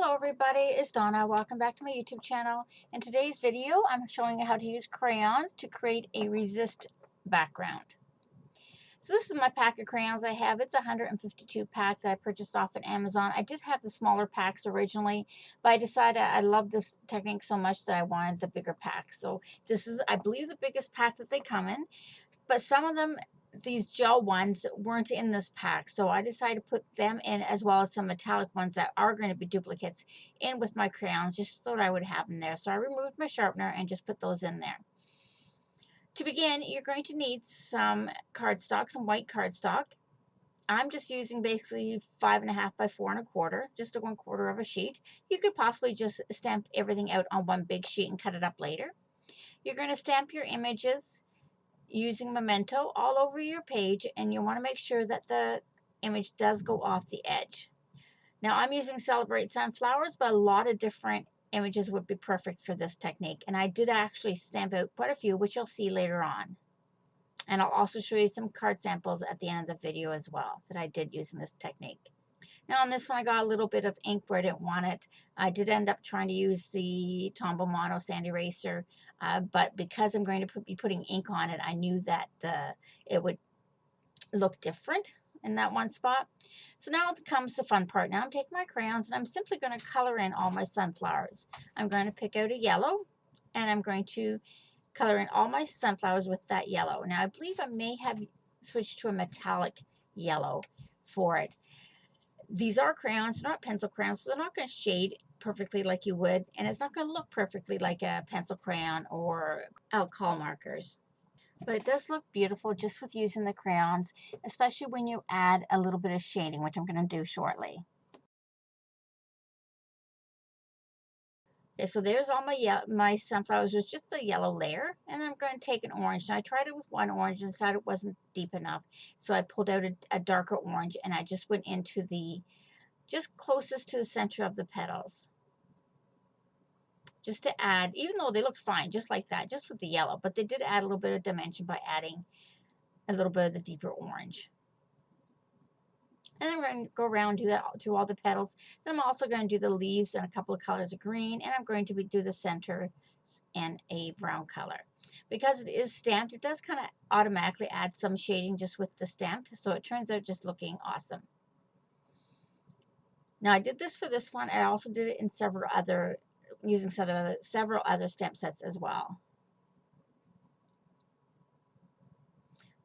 Hello everybody, it's Donna. Welcome back to my YouTube channel. In today's video, I'm showing you how to use crayons to create a resist background. So this is my pack of crayons I have. It's a 152 pack that I purchased off of Amazon. I did have the smaller packs originally, but I decided I love this technique so much that I wanted the bigger pack. So this is, I believe, the biggest pack that they come in, but some of them, these gel ones, weren't in this pack, so I decided to put them in, as well as some metallic ones that are going to be duplicates, in with my crayons, just so that I would have them there. So I removed my sharpener and just put those in there. To begin, you're going to need some cardstock, some white cardstock. I'm just using basically 5.5 by 4.25, just a 1/4 of a sheet. You could possibly just stamp everything out on one big sheet and cut it up later. You're going to stamp your images using Memento all over your page, and you want to make sure that the image does go off the edge. Now I'm using Celebrate Sunflowers, but a lot of different images would be perfect for this technique, and I did actually stamp out quite a few, which you'll see later on. And I'll also show you some card samples at the end of the video as well that I did using this technique. Now on this one, I got a little bit of ink where I didn't want it. I did end up trying to use the Tombow Mono Sand Eraser, but because I'm going to be putting ink on it, I knew that it would look different in that one spot. So now comes the fun part. Now I'm taking my crayons and I'm simply going to color in all my sunflowers. I'm going to pick out a yellow, and I'm going to color in all my sunflowers with that yellow. Now I believe I may have switched to a metallic yellow for it. These are crayons, they're not pencil crayons, so they're not going to shade perfectly like you would, and it's not going to look perfectly like a pencil crayon or alcohol markers. But it does look beautiful just with using the crayons, especially when you add a little bit of shading, which I'm going to do shortly. Okay, so there's all my sunflowers with just the yellow layer, and then I'm going to take an orange. And I tried it with one orange and decided it wasn't deep enough, so I pulled out a darker orange, and I just went into the just closest to the center of the petals, just to add, even though they looked fine just like that, just with the yellow, but they did add a little bit of dimension by adding a little bit of the deeper orange. And I'm going to go around and do that to all the petals. Then I'm also going to do the leaves in a couple of colors of green, and I'm going to do the center in a brown color. Because it is stamped, it does kind of automatically add some shading just with the stamped, so it turns out just looking awesome. Now I did this for this one. I also did it in using several other stamp sets as well.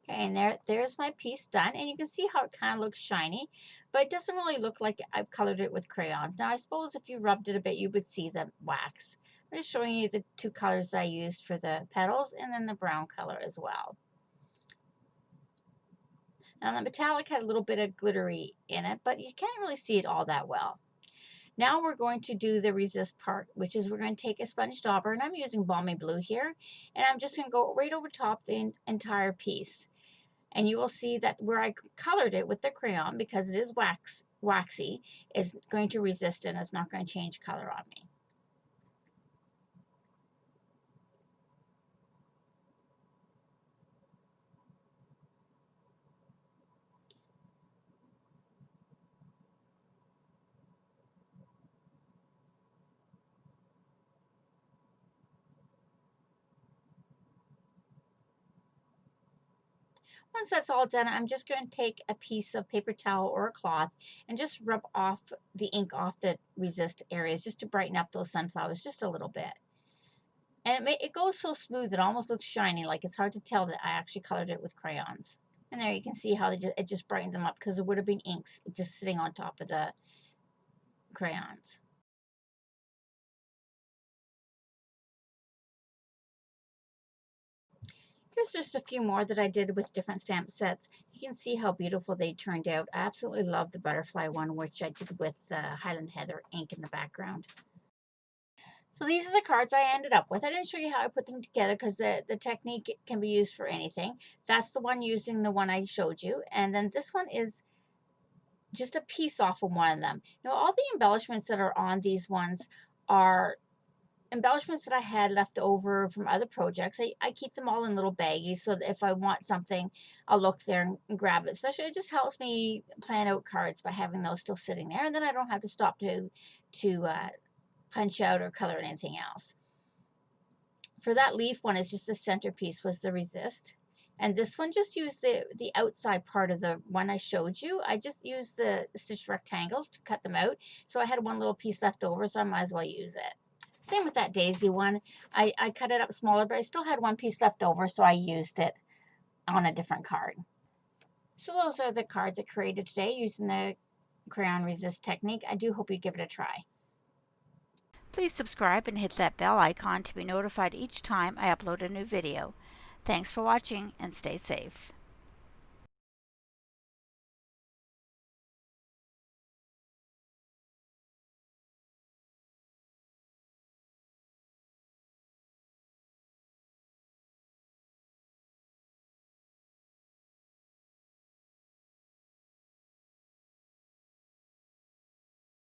Okay, and there's my piece done, and you can see how it kind of looks shiny, but it doesn't really look like I've colored it with crayons. Now I suppose if you rubbed it a bit, you would see the wax. I'm just showing you the two colors that I used for the petals, and then the brown color as well. Now the metallic had a little bit of glittery in it, but you can't really see it all that well. Now we're going to do the resist part, which is we're going to take a sponge dauber, and I'm using Balmy Blue here, and I'm just going to go right over top the entire piece. And you will see that where I colored it with the crayon, because it is waxy, is going to resist, and it's not going to change color on me. Once that's all done, I'm just going to take a piece of paper towel or a cloth and just rub off the ink off the resist areas, just to brighten up those sunflowers just a little bit. And it goes so smooth, it almost looks shiny, like it's hard to tell that I actually colored it with crayons. And there you can see how it just brightened them up, because it would have been inks just sitting on top of the crayons. Here's just a few more that I did with different stamp sets. You can see how beautiful they turned out. I absolutely love the butterfly one, which I did with the Highland Heather ink in the background. So these are the cards I ended up with. I didn't show you how I put them together, because the technique can be used for anything. That's the one using the one I showed you. And then this one is just a piece off of one of them. Now all the embellishments that are on these ones are embellishments that I had left over from other projects, I keep them all in little baggies so that if I want something, I'll look there and grab it. Especially, it just helps me plan out cards by having those still sitting there, and then I don't have to stop to punch out or color anything else. For that leaf one, it's just the centerpiece was the resist. And this one just used the outside part of the one I showed you. I just used the stitched rectangles to cut them out. So I had one little piece left over, so I might as well use it. Same with that daisy one. I cut it up smaller, but I still had one piece left over, so I used it on a different card. So those are the cards I created today using the crayon resist technique. I do hope you give it a try. Please subscribe and hit that bell icon to be notified each time I upload a new video. Thanks for watching and stay safe.